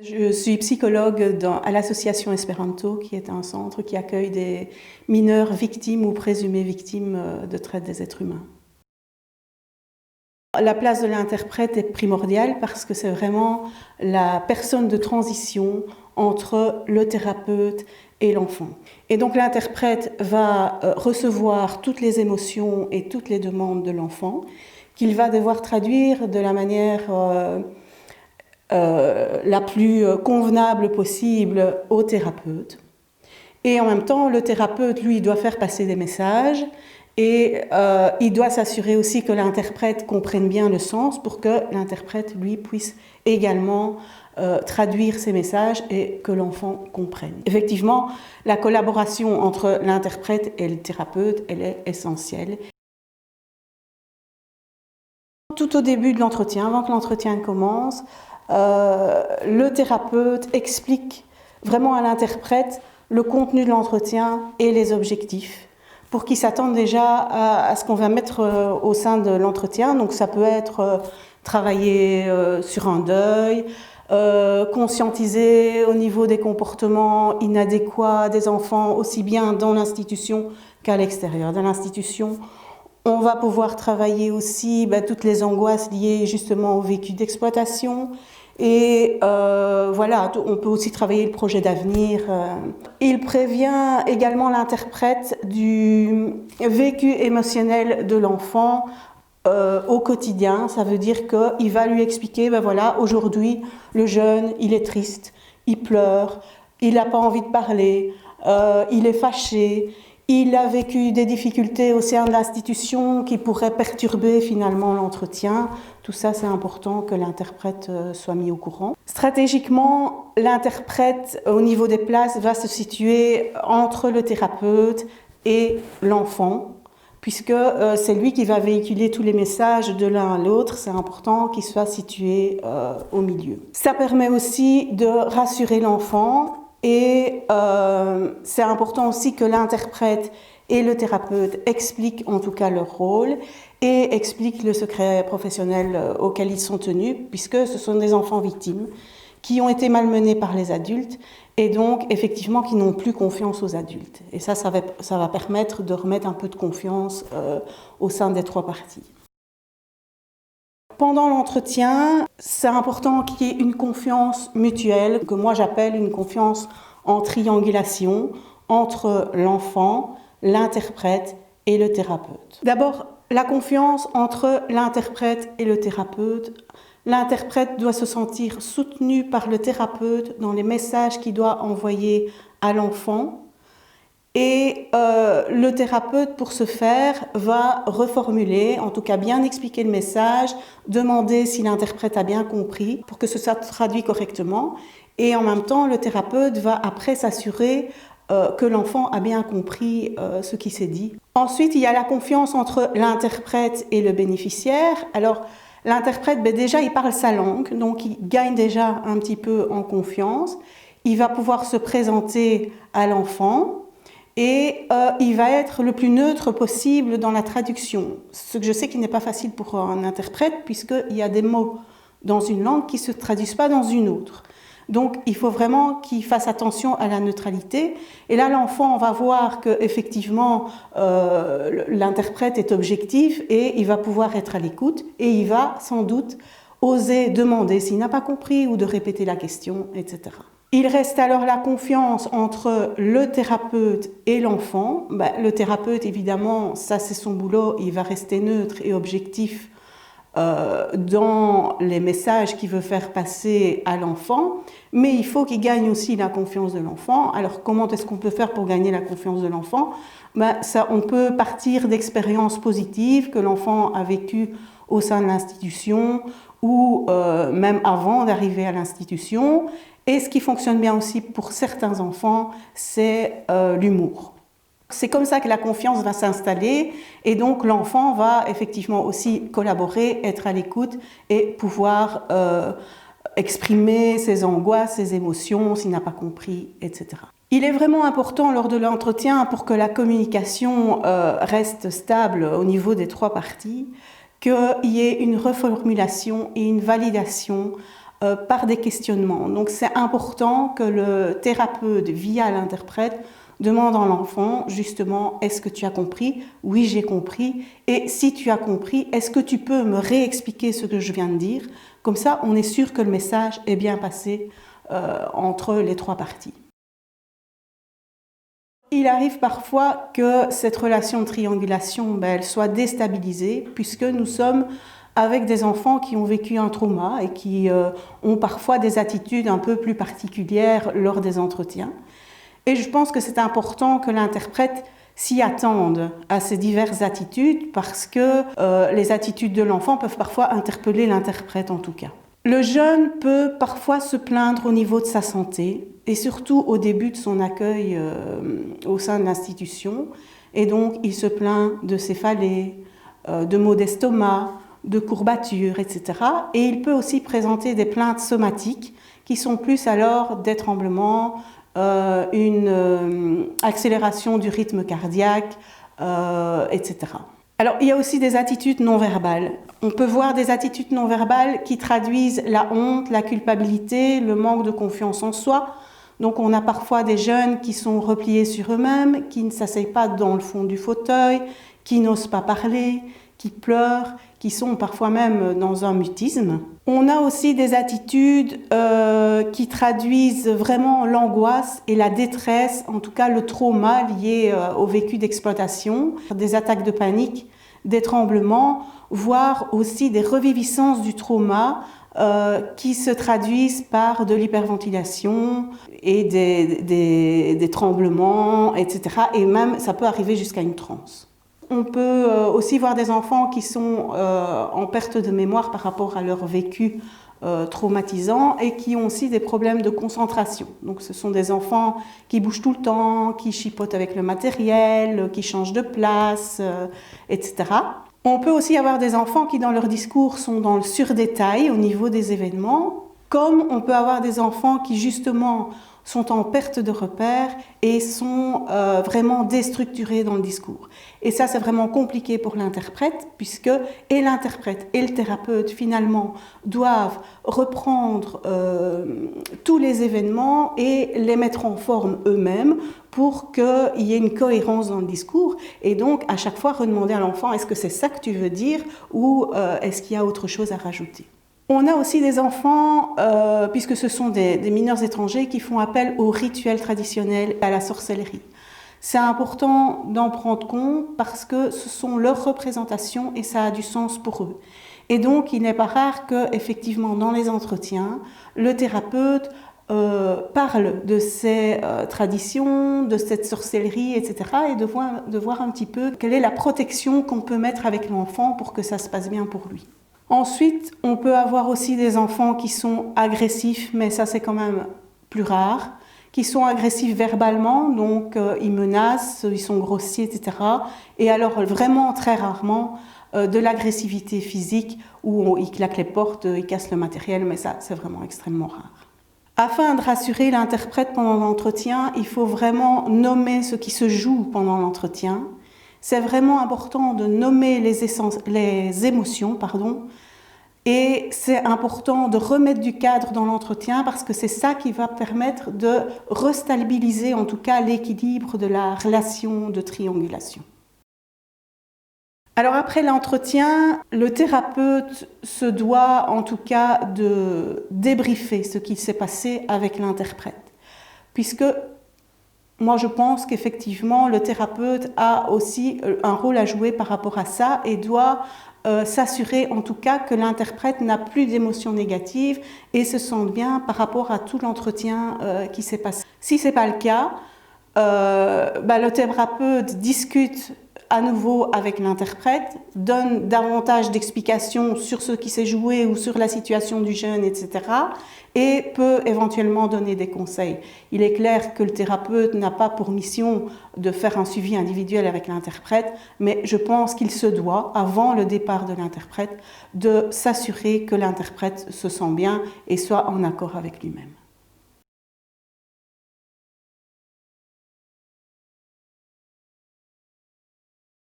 Je suis psychologue à l'association Esperanto, qui est un centre qui accueille des mineurs victimes ou présumées victimes de traite des êtres humains. La place de l'interprète est primordiale parce que c'est vraiment la personne de transition entre le thérapeute et l'enfant. Et donc l'interprète va recevoir toutes les émotions et toutes les demandes de l'enfant qu'il va devoir traduire de la manière la plus convenable possible au thérapeute. Et en même temps, le thérapeute, lui, doit faire passer des messages et il doit s'assurer aussi que l'interprète comprenne bien le sens pour que l'interprète, lui, puisse également traduire ces messages et que l'enfant comprenne. Effectivement, la collaboration entre l'interprète et le thérapeute, elle est essentielle. Tout au début de l'entretien, avant que l'entretien commence, le thérapeute explique vraiment à l'interprète le contenu de l'entretien et les objectifs pour qu'il s'attende déjà à ce qu'on va mettre au sein de l'entretien. Donc ça peut être travailler sur un deuil, conscientiser au niveau des comportements inadéquats des enfants, aussi bien dans l'institution qu'à l'extérieur de l'institution. On va pouvoir travailler aussi toutes les angoisses liées justement au vécu d'exploitation. Et voilà, on peut aussi travailler le projet d'avenir. Il prévient également l'interprète du vécu émotionnel de l'enfant au quotidien. Ça veut dire qu'il va lui expliquer, voilà, aujourd'hui, le jeune, il est triste, il pleure, il n'a pas envie de parler, il est fâché. Il a vécu des difficultés au sein de l'institution qui pourraient perturber finalement l'entretien. Tout ça, c'est important que l'interprète soit mis au courant. Stratégiquement, l'interprète, au niveau des places, va se situer entre le thérapeute et l'enfant, puisque c'est lui qui va véhiculer tous les messages de l'un à l'autre. C'est important qu'il soit situé au milieu. Ça permet aussi de rassurer l'enfant. Et c'est important aussi que l'interprète et le thérapeute expliquent en tout cas leur rôle et expliquent le secret professionnel auquel ils sont tenus, puisque ce sont des enfants victimes qui ont été malmenés par les adultes et donc effectivement qui n'ont plus confiance aux adultes. Et ça va permettre de remettre un peu de confiance au sein des trois parties. Pendant l'entretien, c'est important qu'il y ait une confiance mutuelle, que moi j'appelle une confiance en triangulation entre l'enfant, l'interprète et le thérapeute. D'abord, la confiance entre l'interprète et le thérapeute. L'interprète doit se sentir soutenu par le thérapeute dans les messages qu'il doit envoyer à l'enfant. Et le thérapeute, pour ce faire, va reformuler, en tout cas bien expliquer le message, demander si l'interprète a bien compris pour que ce soit traduit correctement. Et en même temps, le thérapeute va après s'assurer que l'enfant a bien compris ce qui s'est dit. Ensuite, il y a la confiance entre l'interprète et le bénéficiaire. Alors, l'interprète, déjà, il parle sa langue, donc il gagne déjà un petit peu en confiance. Il va pouvoir se présenter à l'enfant. Et il va être le plus neutre possible dans la traduction. Ce que je sais qu'il n'est pas facile pour un interprète, puisqu'il y a des mots dans une langue qui ne se traduisent pas dans une autre. Donc il faut vraiment qu'il fasse attention à la neutralité. Et là, l'enfant va voir qu'effectivement, l'interprète est objectif et il va pouvoir être à l'écoute. Et il va sans doute oser demander s'il n'a pas compris ou de répéter la question, etc. Il reste alors la confiance entre le thérapeute et l'enfant. Le thérapeute, évidemment, ça c'est son boulot, il va rester neutre et objectif dans les messages qu'il veut faire passer à l'enfant, mais il faut qu'il gagne aussi la confiance de l'enfant. Alors comment est-ce qu'on peut faire pour gagner la confiance de l'enfant ? On peut partir d'expériences positives que l'enfant a vécues au sein de l'institution ou même avant d'arriver à l'institution. Et ce qui fonctionne bien aussi pour certains enfants, c'est l'humour. C'est comme ça que la confiance va s'installer et donc l'enfant va effectivement aussi collaborer, être à l'écoute et pouvoir exprimer ses angoisses, ses émotions, s'il n'a pas compris, etc. Il est vraiment important lors de l'entretien, pour que la communication reste stable au niveau des trois parties, qu'il y ait une reformulation et une validation par des questionnements. Donc c'est important que le thérapeute, via l'interprète, demande à l'enfant justement, est-ce que tu as compris? Oui, j'ai compris. Et si tu as compris, est-ce que tu peux me réexpliquer ce que je viens de dire? Comme ça, on est sûr que le message est bien passé entre les trois parties. Il arrive parfois que cette relation de triangulation, elle soit déstabilisée, puisque nous sommes avec des enfants qui ont vécu un trauma et qui ont parfois des attitudes un peu plus particulières lors des entretiens. Et je pense que c'est important que l'interprète s'y attende à ces diverses attitudes, parce que les attitudes de l'enfant peuvent parfois interpeller l'interprète en tout cas. Le jeune peut parfois se plaindre au niveau de sa santé, et surtout au début de son accueil au sein de l'institution. Et donc, il se plaint de céphalées, de maux d'estomac, de courbatures, etc. Et il peut aussi présenter des plaintes somatiques qui sont plus alors des tremblements, une accélération du rythme cardiaque, etc. Alors, il y a aussi des attitudes non verbales. On peut voir des attitudes non verbales qui traduisent la honte, la culpabilité, le manque de confiance en soi. Donc, on a parfois des jeunes qui sont repliés sur eux-mêmes, qui ne s'asseyent pas dans le fond du fauteuil, qui n'osent pas parler, qui pleurent, qui sont parfois même dans un mutisme. On a aussi des attitudes qui traduisent vraiment l'angoisse et la détresse, en tout cas le trauma lié au vécu d'exploitation, des attaques de panique, des tremblements, voire aussi des reviviscences du trauma qui se traduisent par de l'hyperventilation et des tremblements, etc. Et même, ça peut arriver jusqu'à une transe. On peut aussi voir des enfants qui sont en perte de mémoire par rapport à leur vécu traumatisant et qui ont aussi des problèmes de concentration. Donc ce sont des enfants qui bougent tout le temps, qui chipotent avec le matériel, qui changent de place, etc. On peut aussi avoir des enfants qui dans leur discours sont dans le surdétail au niveau des événements, comme on peut avoir des enfants qui justement sont en perte de repères et sont vraiment déstructurés dans le discours. Et ça, c'est vraiment compliqué pour l'interprète, puisque et l'interprète et le thérapeute, finalement, doivent reprendre tous les événements et les mettre en forme eux-mêmes pour qu'il y ait une cohérence dans le discours. Et donc, à chaque fois, redemander à l'enfant, est-ce que c'est ça que tu veux dire ou est-ce qu'il y a autre chose à rajouter? On a aussi des enfants, puisque ce sont des mineurs étrangers, qui font appel aux rituels traditionnels, à la sorcellerie. C'est important d'en prendre compte parce que ce sont leurs représentations et ça a du sens pour eux. Et donc, il n'est pas rare qu'effectivement, dans les entretiens, le thérapeute parle de ces traditions, de cette sorcellerie, etc. et de voir un petit peu quelle est la protection qu'on peut mettre avec l'enfant pour que ça se passe bien pour lui. Ensuite, on peut avoir aussi des enfants qui sont agressifs, mais ça c'est quand même plus rare, qui sont agressifs verbalement, donc ils menacent, ils sont grossiers, etc. Et alors vraiment très rarement de l'agressivité physique où ils claquent les portes, ils cassent le matériel, mais ça c'est vraiment extrêmement rare. Afin de rassurer l'interprète pendant l'entretien, il faut vraiment nommer ce qui se joue pendant l'entretien. C'est vraiment important de nommer les émotions, et c'est important de remettre du cadre dans l'entretien parce que c'est ça qui va permettre de restabiliser en tout cas l'équilibre de la relation de triangulation. Alors après l'entretien, le thérapeute se doit en tout cas de débriefer ce qui s'est passé avec l'interprète, puisque moi, je pense qu'effectivement, le thérapeute a aussi un rôle à jouer par rapport à ça et doit s'assurer en tout cas que l'interprète n'a plus d'émotions négatives et se sente bien par rapport à tout l'entretien qui s'est passé. Si ce n'est pas le cas, le thérapeute discute à nouveau avec l'interprète, donne davantage d'explications sur ce qui s'est joué ou sur la situation du jeune, etc. et peut éventuellement donner des conseils. Il est clair que le thérapeute n'a pas pour mission de faire un suivi individuel avec l'interprète, mais je pense qu'il se doit, avant le départ de l'interprète, de s'assurer que l'interprète se sent bien et soit en accord avec lui-même.